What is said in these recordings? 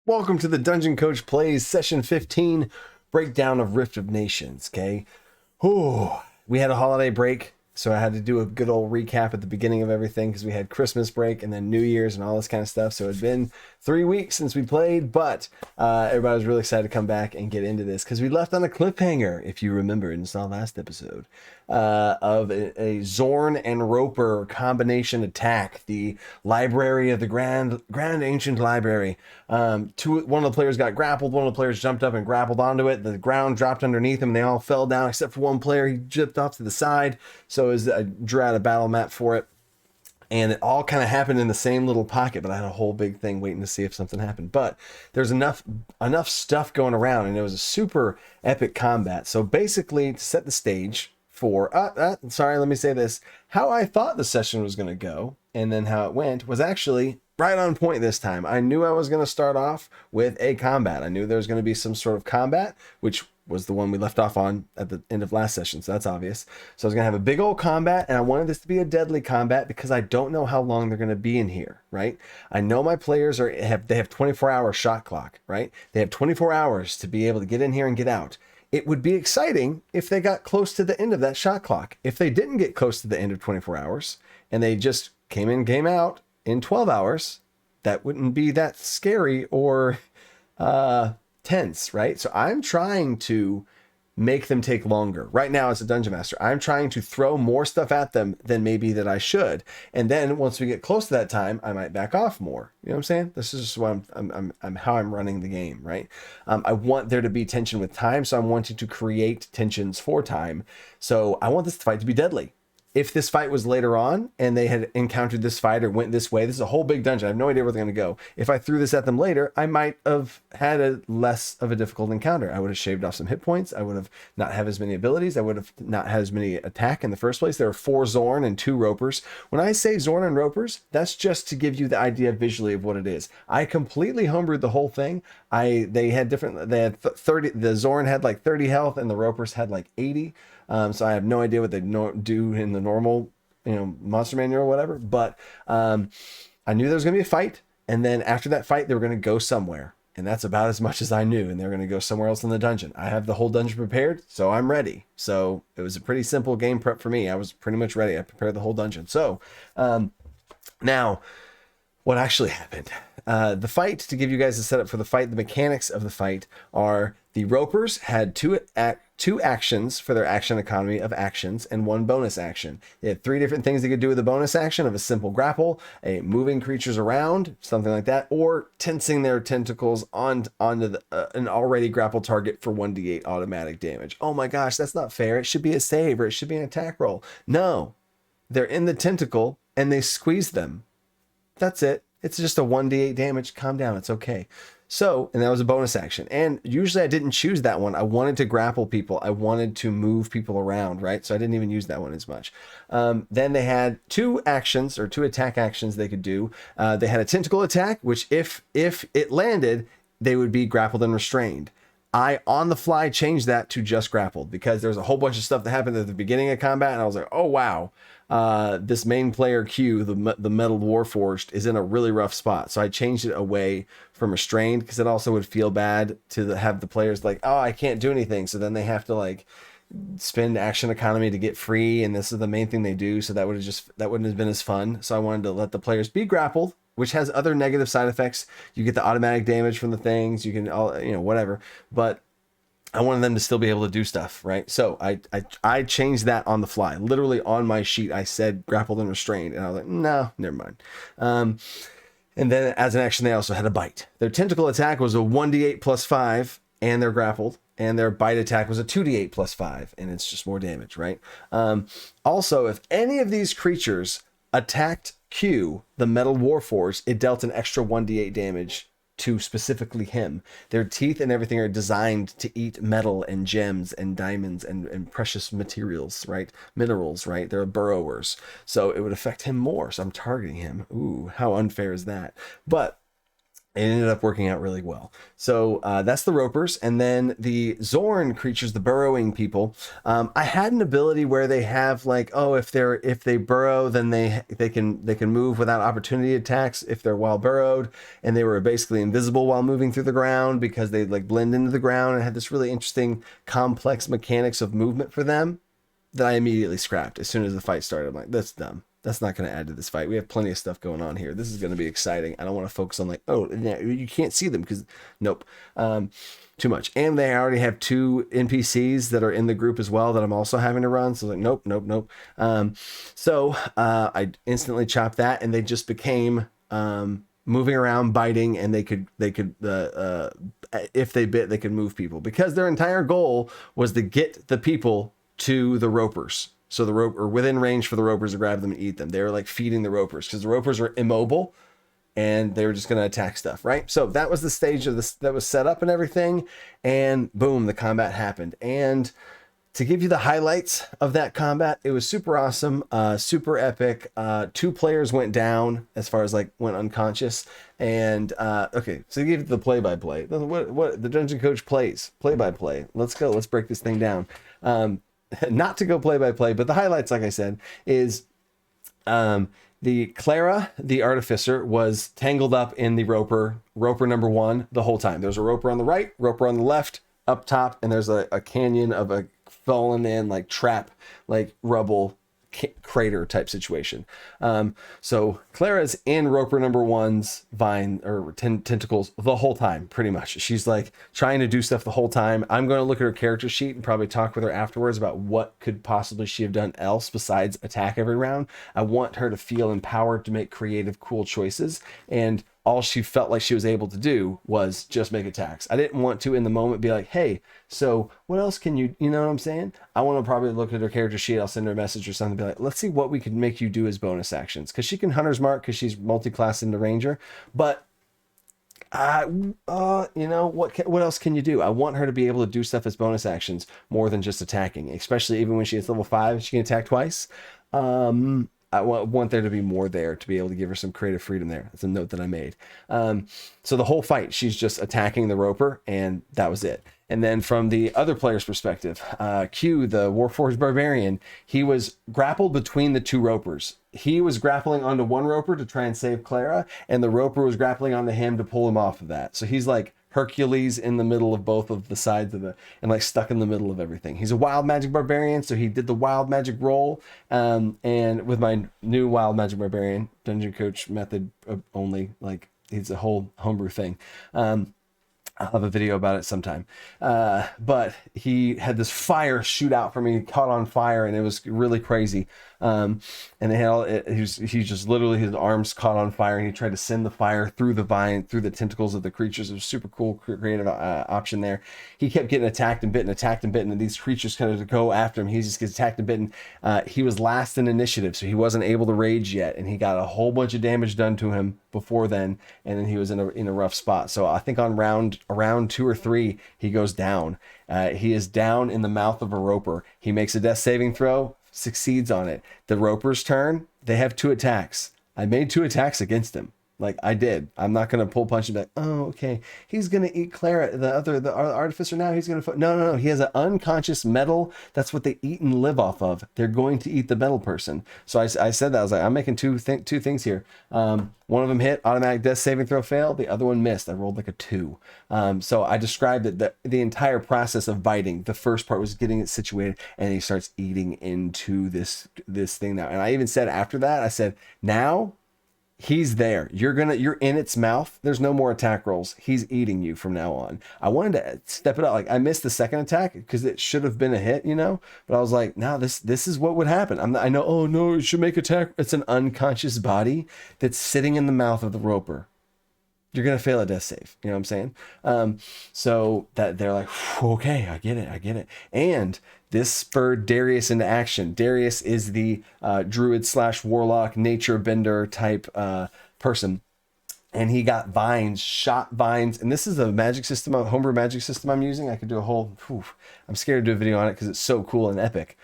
Welcome to the Dungeon Coach Plays Session 15 breakdown of Rift of Nations, okay? We had a holiday break, so I had to do a good old recap at the beginning of everything because we had Christmas break and then New Year's and all this kind of stuff. So it's been 3 weeks since we played, but everybody was really excited to come back and get into this because we left on a cliffhanger, if you remember in the last episode, of a Zorn and Roper combination attack, the library of the Grand Ancient Library. One of the players got grappled, one of the players jumped up and grappled onto it, the ground dropped underneath them, and they all fell down except for one player. He jipped off to the side, so I drew out a battle map for it. And it all kind of happened in the same little pocket, but I had a whole big thing waiting to see if something happened. But there's enough stuff going around, and it was a super epic combat. So basically, to set the stage for, let me say this, how I thought the session was going to go, and then how it went, was actually right on point this time. I knew I was going to start off with a combat. I knew there was going to be some sort of combat, which was the one we left off on at the end of last session, so that's obvious. So I was going to have a big old combat, and I wanted this to be a deadly combat because I don't know how long they're going to be in here, right? I know my players have 24-hour shot clock, right? They have 24 hours to be able to get in here and get out. It would be exciting if they got close to the end of that shot clock. If they didn't get close to the end of 24 hours, and they just came in, came out in 12 hours, that wouldn't be that scary or tense, right? So I'm trying to make them take longer. Right now, as a dungeon master, I'm trying to throw more stuff at them than maybe that I should. And then once we get close to that time, I might back off more. You know what I'm saying? This is just what I'm how I'm running the game, right? I want there to be tension with time, so I'm wanting to create tensions for time. So I want this fight to be deadly. If this fight was later on and they had encountered this fight or went this way, this is a whole big dungeon. I have no idea where they're going to go. If I threw this at them later, I might have had a less of a difficult encounter. I would have shaved off some hit points. I would have not have as many abilities. I would have not had as many attack in the first place. There are 4 Zorn and 2 Ropers. When I say Zorn and Ropers, that's just to give you the idea visually of what it is. I completely homebrewed the whole thing. They had 30. The Zorn had like 30 health and the Ropers had like 80. So I have no idea what they do in the normal, monster manual or whatever. But I knew there was going to be a fight. And then after that fight, they were going to go somewhere. And that's about as much as I knew. And they're going to go somewhere else in the dungeon. I have the whole dungeon prepared, so I'm ready. So it was a pretty simple game prep for me. I was pretty much ready. I prepared the whole dungeon. So now, what actually happened? The fight, to give you guys a setup for the fight, the mechanics of the fight are the Ropers had two actions for their action economy of actions and 1 bonus action. They had 3 different things they could do with a bonus action of a simple grapple, a moving creatures around, something like that, or tensing their tentacles onto an already grappled target for 1d8 automatic damage. Oh my gosh, that's not fair. It should be a save or it should be an attack roll. No, they're in the tentacle and they squeeze them. That's it. It's just a 1d8 damage. Calm down. It's okay. So, and that was a bonus action. And usually I didn't choose that one. I wanted to grapple people. I wanted to move people around, right? So I didn't even use that one as much. Then they had 2 actions or 2 attack actions they could do. They had a tentacle attack, which if it landed, they would be grappled and restrained. I, on the fly, changed that to just grappled because there was a whole bunch of stuff that happened at the beginning of combat. And I was like, oh, wow. This main player Q, the Metal Warforged, is in a really rough spot. So I changed it away from restrained because it also would feel bad to have the players like, oh, I can't do anything. So then they have to like spend action economy to get free. And this is the main thing they do. So that wouldn't have been as fun. So I wanted to let the players be grappled, which has other negative side effects. You get the automatic damage from the things. You can whatever. But I wanted them to still be able to do stuff, right? So I changed that on the fly. Literally on my sheet, I said grappled and restrained. And I was like, no, never mind. And then as an action, they also had a bite. Their tentacle attack was a 1d8 plus 5, and they're grappled. And their bite attack was a 2d8 plus 5, and it's just more damage, right? Also, if any of these creatures attacked Q, the Metal Warforged, it dealt an extra 1d8 damage to specifically him. Their teeth and everything are designed to eat metal and gems and diamonds and precious materials, right? Minerals, right? They're burrowers. So it would affect him more. So I'm targeting him. Ooh, how unfair is that? But It ended up working out really well. So that's the ropers, and then the Zorn creatures, the burrowing people. I had an ability where they have like, oh, if they burrow, then they can move without opportunity attacks if they're while burrowed, and they were basically invisible while moving through the ground because they like blend into the ground and had this really interesting complex mechanics of movement for them that I immediately scrapped as soon as the fight started. I'm like, that's dumb. That's not going to add to this fight. We have plenty of stuff going on here. This is going to be exciting. I don't want to focus on like, oh, you can't see them because nope, too much. And they already have 2 NPCs that are in the group as well that I'm also having to run. So like, nope. So I instantly chopped that, and they just became moving around, biting, and they could if they bit, they could move people because their entire goal was to get the people to the ropers. So the rope, or within range for the ropers to grab them and eat them. They were like feeding the ropers because the ropers were immobile and they were just going to attack stuff, right? So that was the stage of this that was set up and everything. And boom, the combat happened. And to give you the highlights of that combat, it was super awesome, super epic. 2 players went down as far as like went unconscious. And okay, so to give you the play-by-play, what the dungeon coach plays play-by-play. Let's go. Let's break this thing down. Not to go play by play, but the highlights, like I said, is the Clara, the artificer, was tangled up in the roper number 1 the whole time. There's a roper on the right, roper on the left, up top, and there's a canyon of a fallen in like trap, like rubble crater type situation. So Clara's in roper number 1's vine or tentacles the whole time, pretty much. She's like trying to do stuff the whole time. I'm going to look at her character sheet and probably talk with her afterwards about what could possibly she have done else besides attack every round. I want her to feel empowered to make creative, cool choices, and all she felt like she was able to do was just make attacks. I didn't want to in the moment be like, hey, so what else can you know what I'm saying? I want to probably look at her character sheet. I'll send her a message or something, be like, let's see what we could make you do as bonus actions. Because she can Hunter's Mark because she's multi-class into Ranger. But you know, what else can you do? I want her to be able to do stuff as bonus actions more than just attacking, especially even when she hits level 5, she can attack twice. I want there to be more there to be able to give her some creative freedom there. That's a note that I made. So the whole fight, she's just attacking the roper, and that was it. And then from the other player's perspective, Q, the Warforged Barbarian, he was grappled between the 2 ropers. He was grappling onto one roper to try and save Clara, and the roper was grappling onto him to pull him off of that. So he's like Hercules in the middle of both of the sides of and like stuck in the middle of everything. He's a wild magic barbarian, so he did the wild magic roll. And with my new wild magic barbarian dungeon coach method only, like it's a whole homebrew thing. I'll have a video about it sometime. But he had this fire shoot out from me, caught on fire, and it was really crazy. And they had he just literally, his arms caught on fire, and he tried to send the fire through the vine, through the tentacles of the creatures. It was super cool, creative option there. He kept getting attacked and bitten, and these creatures kind of go after him. He just gets attacked and bitten. He was last in initiative, so he wasn't able to rage yet, and he got a whole bunch of damage done to him before then, and then he was in a rough spot. So I think on around 2 or 3, he goes down. He is down in the mouth of a roper. He makes a death saving throw, succeeds on it. The roper's turn, they have 2 attacks. I made 2 attacks against him. Like I did. I'm not going to pull punch and be like, oh, okay, he's going to eat Clara, the artificer now. He's going to, no. He has an unconscious metal. That's what they eat and live off of. They're going to eat the metal person. So I said that. I was like, I'm making two things here. One of them hit, automatic death saving throw failed. The other one missed. I rolled like a 2. So I described it, the entire process of biting. The first part was getting it situated, and he starts eating into this thing now. And I even said after that, I said, now he's there. You're in its mouth. There's no more attack rolls. He's eating you from now on. I wanted to step it up. Like I missed the second attack because it should have been a hit, but I was like, no, this is what would happen. I know, oh no, it should make attack. It's an unconscious body that's sitting in the mouth of the roper. You're going to fail a death save. You know what I'm saying? So that they're like, okay, I get it. And this spurred Darius into action. Darius is the druid / warlock nature bender type person. And he got vines, shot vines. And this is a magic system, a homebrew magic system I'm using. I could do a whole, I'm scared to do a video on it because it's so cool and epic.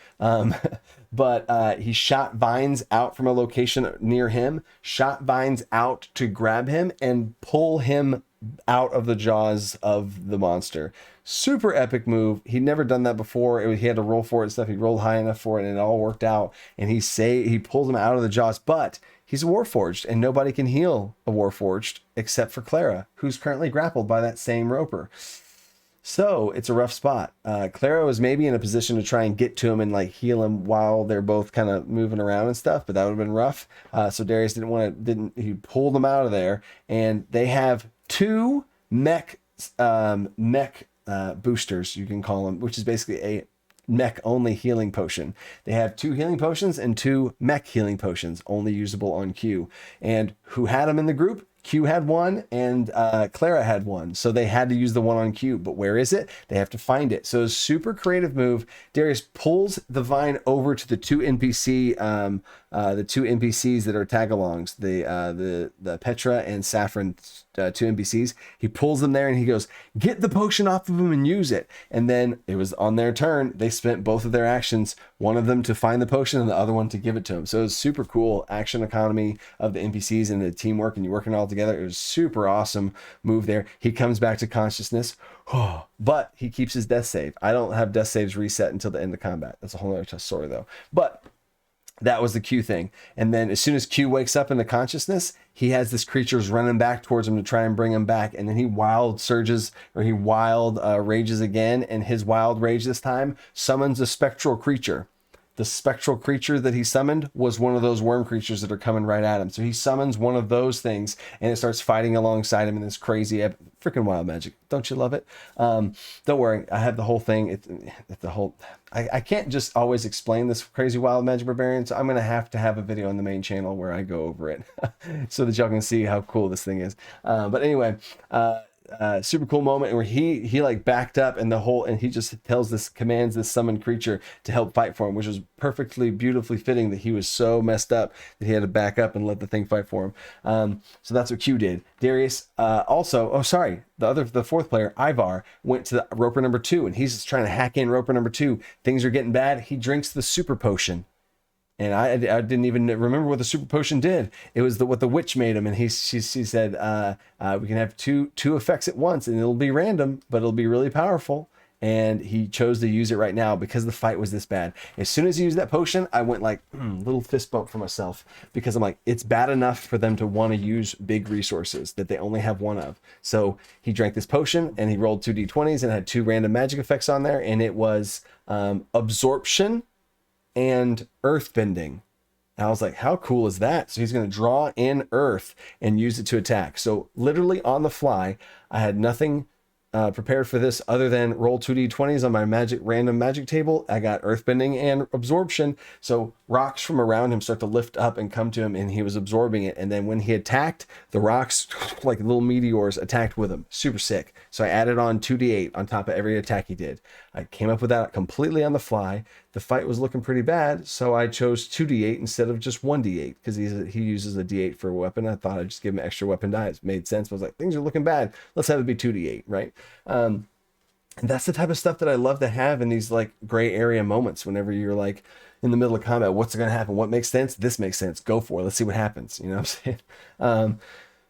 but he shot vines out from a location near him, shot vines out to grab him and pull him out of the jaws of the monster. Super epic move. He'd never done that before. He had to roll for it and stuff. He rolled high enough for it and it all worked out. And he pulls him out of the jaws, but he's a Warforged and nobody can heal a Warforged except for Clara, who's currently grappled by that same roper. So it's a rough spot. Clara was maybe in a position to try and get to him and like heal him while they're both kind of moving around and stuff, but that would have been rough. So Darius he pulled them out of there, and they have two mech boosters, you can call them, which is basically a mech only healing potion. They have 2 healing potions and 2 mech healing potions, only usable on Q. And who had them in the group? Q had one and Clara had one. So they had to use the one on Q. But where is it? They have to find it. So a super creative move. Darius pulls the vine over to the two NPCs that are tagalongs, the Petra and Saffron, 2 NPCs. He pulls them there and he goes, get the potion off of him and use it. And then it was on their turn. They spent both of their actions, one of them to find the potion and the other one to give it to him. So it was super cool action economy of the NPCs and the teamwork, and you working all together. It was super awesome move there. He comes back to consciousness, but he keeps his death save. I don't have death saves reset until the end of combat. That's a whole other story though. But that was the Q thing. And then as soon as Q wakes up into consciousness, he has this creature's running back towards him to try and bring him back. And then he wild rages again. And his wild rage this time summons a spectral creature. The spectral creature that he summoned was one of those worm creatures that are coming right at him. So he summons one of those things and it starts fighting alongside him in this crazy freaking wild magic. Don't you love it? Don't worry, I have the whole thing. I can't just always explain this crazy wild magic barbarian, so I'm gonna have to have a video on the main channel where I go over it so that y'all can see how cool this thing is. But anyway, super cool moment where he like backed up and he just commands this summoned creature to help fight for him, which was perfectly beautifully fitting that he was so messed up that he had to back up and let the thing fight for him. So that's what Q did. Darius the fourth player, Ivar, went to the roper number 2 and he's just trying to hack in roper number 2. Things are getting bad. He drinks the super potion. And I didn't even remember what the super potion did. It was what the witch made him. And she said, we can have two effects at once and it'll be random, but it'll be really powerful. And he chose to use it right now because the fight was this bad. As soon as he used that potion, I went like, little fist bump for myself, because I'm like, it's bad enough for them to want to use big resources that they only have one of. So he drank this potion and he rolled 2 d20s and had 2 random magic effects on there. And it was absorption and earthbending. And I was like, how cool is that? So he's going to draw in earth and use it to attack. So literally on the fly, I had nothing prepared for this other than roll 2 d20s on my random magic table. I got earthbending and absorption. So rocks from around him start to lift up and come to him, and he was absorbing it. And then when he attacked, the rocks, like little meteors, attacked with him. Super sick. So I added on 2d8 on top of every attack he did. I came up with that completely on the fly. The fight was looking pretty bad, so I chose 2d8 instead of just 1d8 because he uses a d8 for a weapon. I thought I'd just give him extra weapon die. It made sense. I was like, things are looking bad. Let's have it be 2d8, right? And that's the type of stuff that I love to have in these like gray area moments whenever you're like in the middle of combat. What's going to happen? What makes sense? This makes sense. Go for it. Let's see what happens. You know what I'm saying?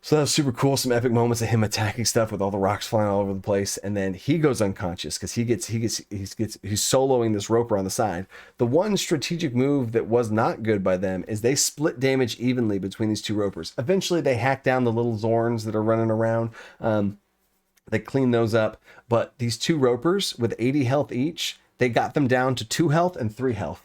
So that was super cool. Some epic moments of him attacking stuff with all the rocks flying all over the place. And then he goes unconscious because he's soloing this roper on the side. The one strategic move that was not good by them is they split damage evenly between these 2 ropers. Eventually they hack down the little Zorns that are running around. They clean those up, but these 2 ropers with 80 health each, they got them down to 2 health and 3 health.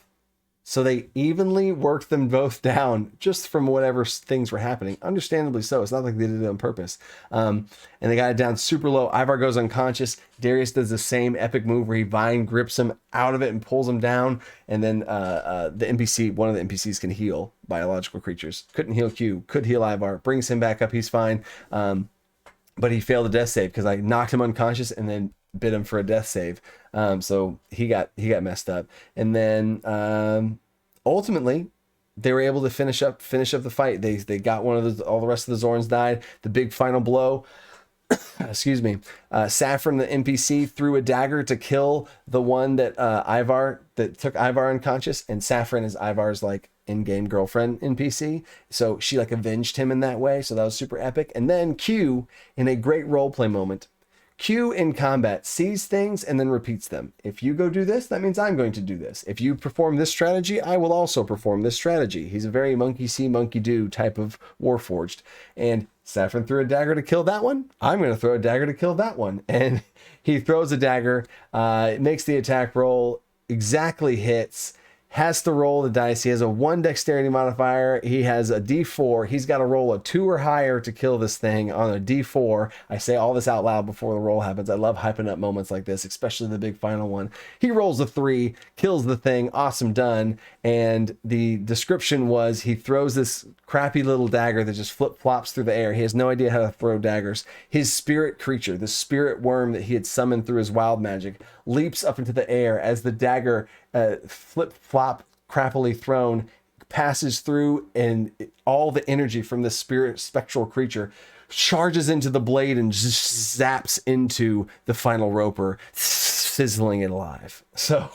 So they evenly worked them both down just from whatever things were happening. Understandably so. It's not like they did it on purpose. And they got it down super low. Ivar goes unconscious. Darius does the same epic move where he vine grips him out of it and pulls him down. And then one of the NPCs can heal biological creatures. Couldn't heal Q, could heal Ivar. Brings him back up. He's fine. But he failed a death save because I knocked him unconscious and then bit him for a death save. So he got messed up. And then ultimately they were able to finish up the fight. They got all the rest of the Zorns died. The big final blow. excuse me, Saffron, the NPC, threw a dagger to kill the one that that took Ivar unconscious, and Saffron is Ivar's like in-game girlfriend NPC, so she like avenged him in that way, so that was super epic. And then Q, in a great roleplay moment, Q in combat sees things and then repeats them. If you go do this, that means I'm going to do this. If you perform this strategy, I will also perform this strategy. He's a very monkey see, monkey do type of Warforged. And Saffron threw a dagger to kill that one. I'm going to throw a dagger to kill that one. And he throws a dagger, it makes the attack roll, exactly hits, has to roll the dice. He has a 1 dexterity modifier. He has a D4. He's got to roll a 2 or higher to kill this thing on a D4. I say all this out loud before the roll happens. I love hyping up moments like this, especially the big final one. He rolls a 3, kills the thing. Awesome, done. And the description was he throws this crappy little dagger that just flip-flops through the air. He has no idea how to throw daggers. His spirit creature, the spirit worm that he had summoned through his wild magic, leaps up into the air as the dagger flip-flop, crappily thrown, passes through, and all the energy from the spirit spectral creature charges into the blade and just zaps into the final roper, sizzling it alive. So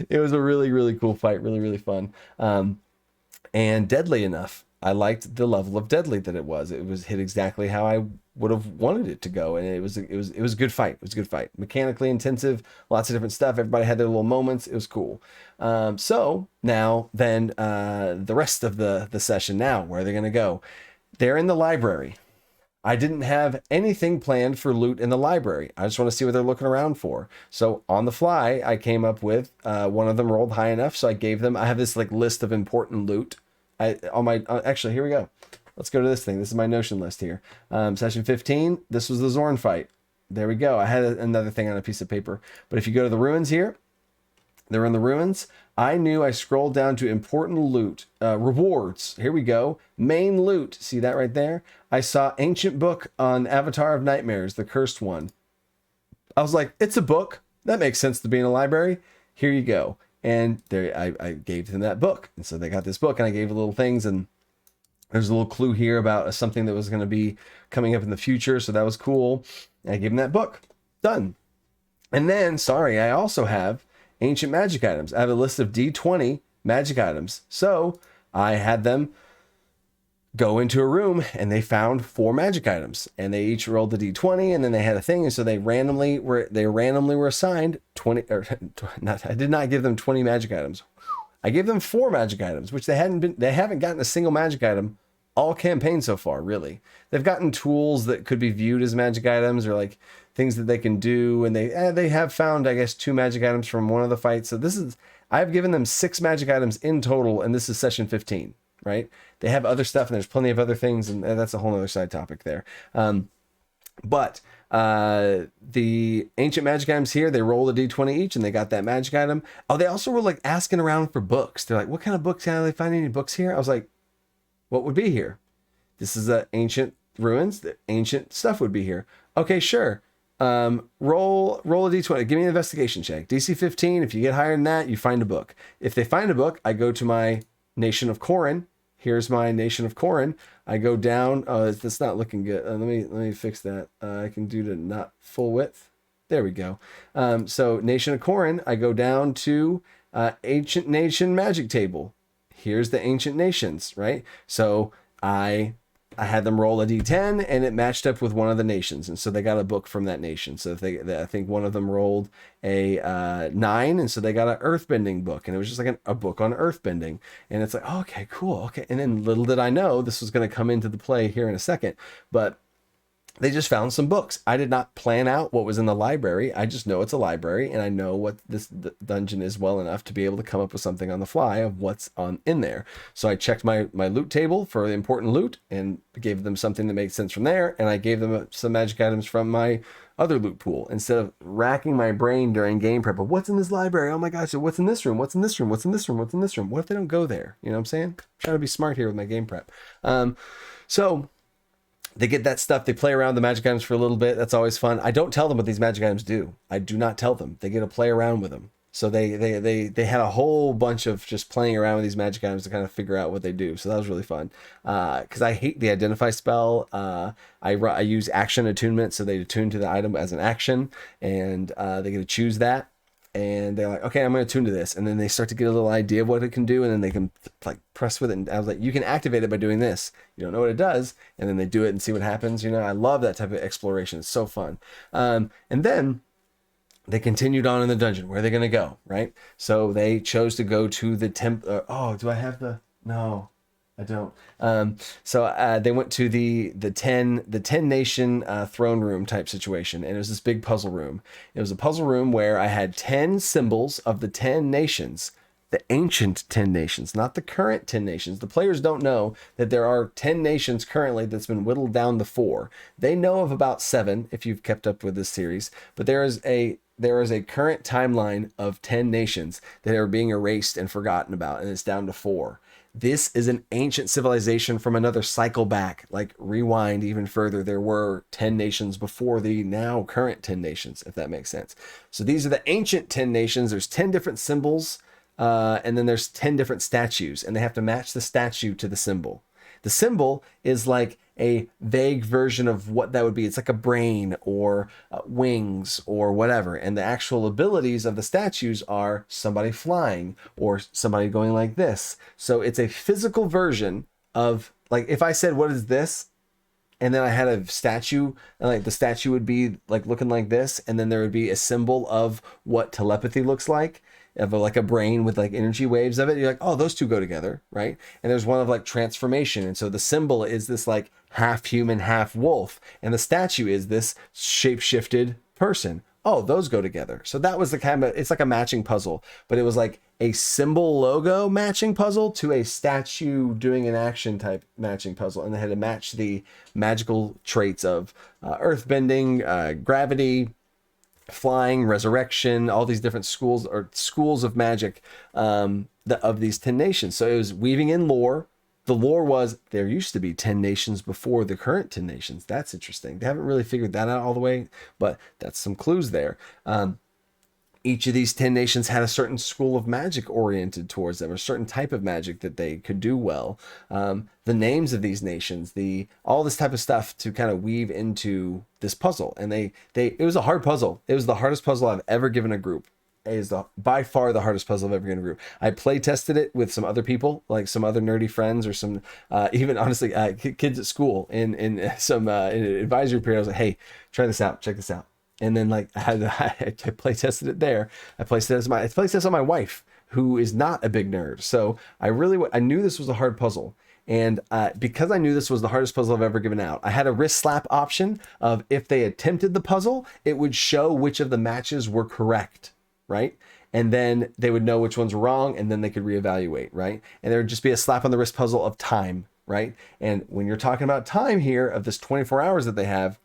it was a really, really cool fight, really, really fun, and deadly enough. I liked the level of deadly that it was. It was hit exactly how I would have wanted it to go, and it was a good fight. It was a good fight. Mechanically intensive, lots of different stuff. Everybody had their little moments. It was cool. So now then, the rest of the session. Now, where are they going to go? They're in the library. I didn't have anything planned for loot in the library. I just want to see what they're looking around for. So on the fly, I came up with one of them rolled high enough, so I gave them. I have this like list of important loot. Actually, here we go. Let's go to this thing. This is my Notion list here. Session 15, this was the Zorn fight. There we go. I had another thing on a piece of paper. But if you go to the ruins here, they're in the ruins. I scrolled down to important loot. Rewards. Here we go. Main loot. See that right there? I saw ancient book on Avatar of Nightmares, the cursed one. I was like, it's a book. That makes sense to be in a library. Here you go. And there, I gave them that book. And so they got this book, and I gave little things, and there's a little clue here about something that was going to be coming up in the future. So that was cool. And I gave them that book. Done. And then, I also have ancient magic items. I have a list of D20 magic items. So I had them go into a room, and they found 4 magic items, and they each rolled the D20, and then they had a thing. And so they randomly were assigned 20, or not, I did not give them 20 magic items. I gave them 4 magic items, which they haven't gotten a single magic item all campaign so far, really. They've gotten tools that could be viewed as magic items, or like things that they can do. And they have found, I guess, 2 magic items from one of the fights. So I've given them 6 magic items in total, and this is session 15, right? They have other stuff, and there's plenty of other things, and that's a whole other side topic there. But the ancient magic items here, they roll a D20 each, and they got that magic item. Oh, they also were like asking around for books. They're like, what kind of books? Can they find any books here? I was like, what would be here? This is the ancient ruins. The ancient stuff would be here. Okay, sure. Roll a D20. Give me an investigation check. DC 15. If you get higher than that, you find a book. If they find a book, I go to my Nation of Corin. Here's my Nation of Corin. I go down. Oh, that's not looking good. Let me fix that. I can do to not full width. There we go. So Nation of Corin. I go down to Ancient Nation Magic Table. Here's the Ancient Nations, right? So I had them roll a D10, and it matched up with one of the nations, and so they got a book from that nation. So I think one of them rolled a 9, and so they got an earthbending book, and it was just like a book on earthbending. And it's like, oh, okay, cool, okay. And then little did I know this was going to come into the play here in a second, but they just found some books. I did not plan out what was in the library. I just know it's a library, and I know what this dungeon is well enough to be able to come up with something on the fly of what's in there. So I checked my loot table for the important loot and gave them something that made sense from there, and I gave them some magic items from my other loot pool, instead of racking my brain during game prep of what's in this library. Oh my gosh, so what's in this room? What's in this room? What's in this room? What's in this room? What if they don't go there? You know what I'm saying? I'm trying to be smart here with my game prep. So they get that stuff. They play around with the magic items for a little bit. That's always fun. I don't tell them what these magic items do. I do not tell them. They get to play around with them. So they had a whole bunch of just playing around with these magic items to kind of figure out what they do. So that was really fun. Because I hate the identify spell. I use action attunement, so they attune to the item as an action, and they get to choose that. And they're like, okay, I'm going to tune to this. And then they start to get a little idea of what it can do. And then they can like press with it. And I was like, you can activate it by doing this. You don't know what it does. And then they do it and see what happens. You know, I love that type of exploration. It's so fun. And then they continued on in the dungeon. Where are they going to go? Right. So they chose to go to the temple. Oh, do I have the, no, I don't. So they went to the 10 nation throne room type situation, and it was this big puzzle room. It was a puzzle room where I had 10 symbols of the 10 nations, the ancient 10 nations, not the current 10 nations. The players don't know that there are 10 nations currently that's been whittled down to 4. They know of about 7 if you've kept up with this series, but there is a current timeline of 10 nations that are being erased and forgotten about, and it's down to 4. This is an ancient civilization from another cycle back, like rewind even further. There were 10 nations before the now current 10 nations, if that makes sense. So these are the ancient 10 nations. There's 10 different symbols, and then there's 10 different statues, and they have to match the statue to the symbol. The symbol is like a vague version of what that would be. It's like a brain or wings or whatever. And the actual abilities of the statues are somebody flying or somebody going like this. So it's a physical version of, like, if I said, what is this? And then I had a statue, and like the statue would be like looking like this. And then there would be a symbol of what telepathy looks like, of like a brain with like energy waves of it. You're like, oh, those two go together, right? And there's one of like transformation. And so the symbol is this like half human, half wolf. And the statue is this shape-shifted person. Oh, those go together. So that was the kind of, it's like a matching puzzle, but it was like a symbol logo matching puzzle to a statue doing an action type matching puzzle. And they had to match the magical traits of earthbending, gravity, flying, resurrection, all these different schools of magic of these 10 nations. So it was weaving in lore. The lore was there used to be 10 nations before the current 10 nations. That's interesting. They haven't really figured that out all the way, but that's some clues there. Each of these 10 nations had a certain school of magic oriented towards them, a certain type of magic that they could do well. The names of these nations, all this type of stuff to kind of weave into this puzzle. And it was a hard puzzle. It was the hardest puzzle I've ever given a group. It is by far the hardest puzzle I've ever given a group. I play tested it with some other people, like some other nerdy friends or some, even honestly, kids at school in some in an advisory period. I was like, hey, try this out, check this out. And then like I play tested it there. I play tested on my wife, who is not a big nerd. So I knew this was a hard puzzle. And because I knew this was the hardest puzzle I've ever given out, I had a wrist slap option of if they attempted the puzzle, it would show which of the matches were correct, right? And then they would know which ones were wrong, and then they could reevaluate, right? And there would just be a slap on the wrist puzzle of time, right? And when you're talking about time here of this 24 hours that they have,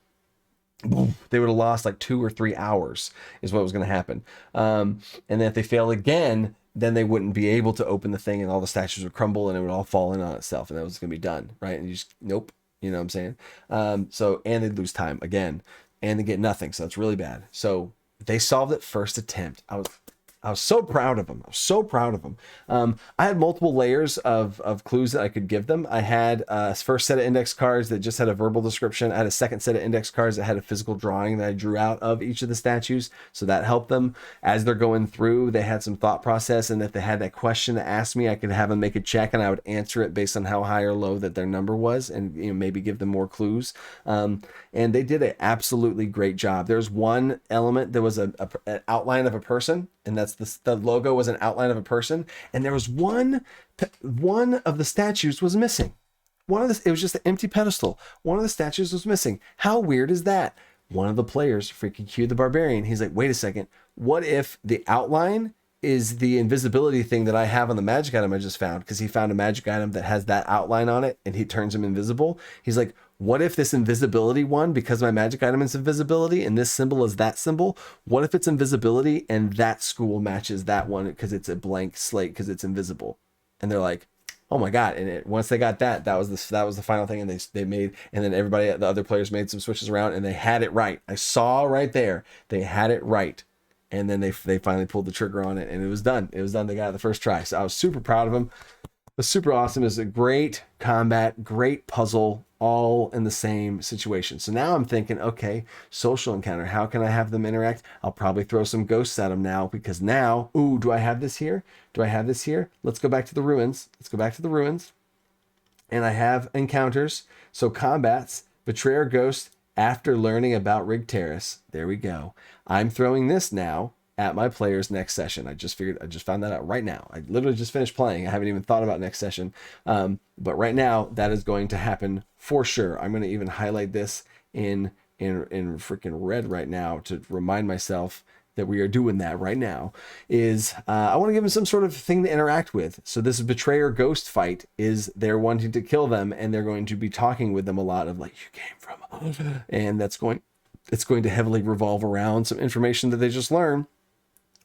they would have lost like 2 or 3 hours is what was going to happen. And then if they fail again, then they wouldn't be able to open the thing, and all the statues would crumble and it would all fall in on itself, and that was going to be done, right? And you just, nope, you know what I'm saying? And they'd lose time again, and they get nothing. So that's really bad. So they solved it first attempt. I was so proud of them. I had multiple layers of clues that I could give them. I had a first set of index cards that just had a verbal description. I had a second set of index cards that had a physical drawing that I drew out of each of the statues. So that helped them as they're going through. They had some thought process, and if they had that question to ask me, I could have them make a check, and I would answer it based on how high or low that their number was, and maybe give them more clues. And they did an absolutely great job. There's one element that was an outline of a person, and that's the logo was an outline of a person, and there was one of the statues was missing. It was just an empty pedestal. One of the statues was missing. How weird is that? One of the players freaking cued the barbarian. He's like, wait a second, what if the outline is the invisibility thing that I have on the magic item I just found? Because he found a magic item that has that outline on it, and he turns him invisible. He's like, what if this invisibility one, because my magic item is invisibility and this symbol is that symbol, what if it's invisibility and that school matches that one because it's a blank slate because it's invisible? And they're like, oh my God. And once they got that was the final thing. And they made, and then the other players made some switches around, and they had it right. I saw right there, they had it right. And then they finally pulled the trigger on it, and it was done. It was done. They got it the first try. So I was super proud of them. It was super awesome. It was a great combat, great puzzle, all in the same situation. So now I'm thinking, okay, social encounter. How can I have them interact? I'll probably throw some ghosts at them now, because now, ooh, do I have this here? Do I have this here? Let's go back to the ruins. Let's go back to the ruins. And I have encounters. So combats, betrayer ghost, after learning about Rig Terrace. There we go. I'm throwing this now at my players next session. I just found that out right now. I literally just finished playing. I haven't even thought about next session. But right now that is going to happen for sure. I'm going to even highlight this in freaking red right now to remind myself that we are doing that right now. Is I want to give them some sort of thing to interact with. So this betrayer ghost fight is they're wanting to kill them, and they're going to be talking with them a lot of like, you came from, and it's going to heavily revolve around some information that they just learned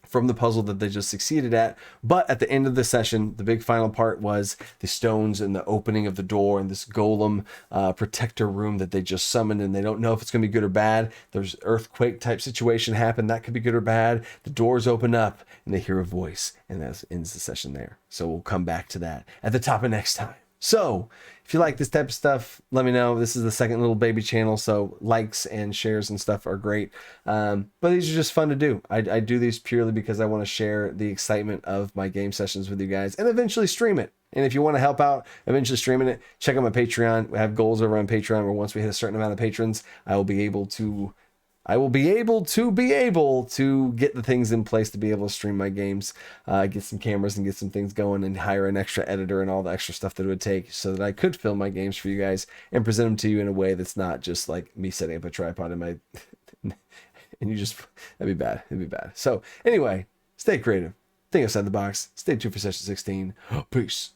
from the puzzle that they just succeeded at. But at the end of the session, the big final part was the stones and the opening of the door and this golem protector room that they just summoned, and they don't know if it's going to be good or bad. There's earthquake type situation happen. That could be good or bad. The doors open up and they hear a voice, and that ends the session there. So we'll come back to that at the top of next time. So if you like this type of stuff, let me know. This is the second little baby channel, so likes and shares and stuff are great. But these are just fun to do. I do these purely because I want to share the excitement of my game sessions with you guys and eventually stream it. And if you want to help out eventually streaming it, check out my Patreon. We have goals over on Patreon where once we hit a certain amount of patrons, I will be able to get the things in place to be able to stream my games, get some cameras and get some things going, and hire an extra editor and all the extra stuff that it would take so that I could film my games for you guys and present them to you in a way that's not just like me setting up a tripod in my, and you just, that'd be bad. It'd be bad. So anyway, stay creative, think outside the box, stay tuned for session 16. Peace.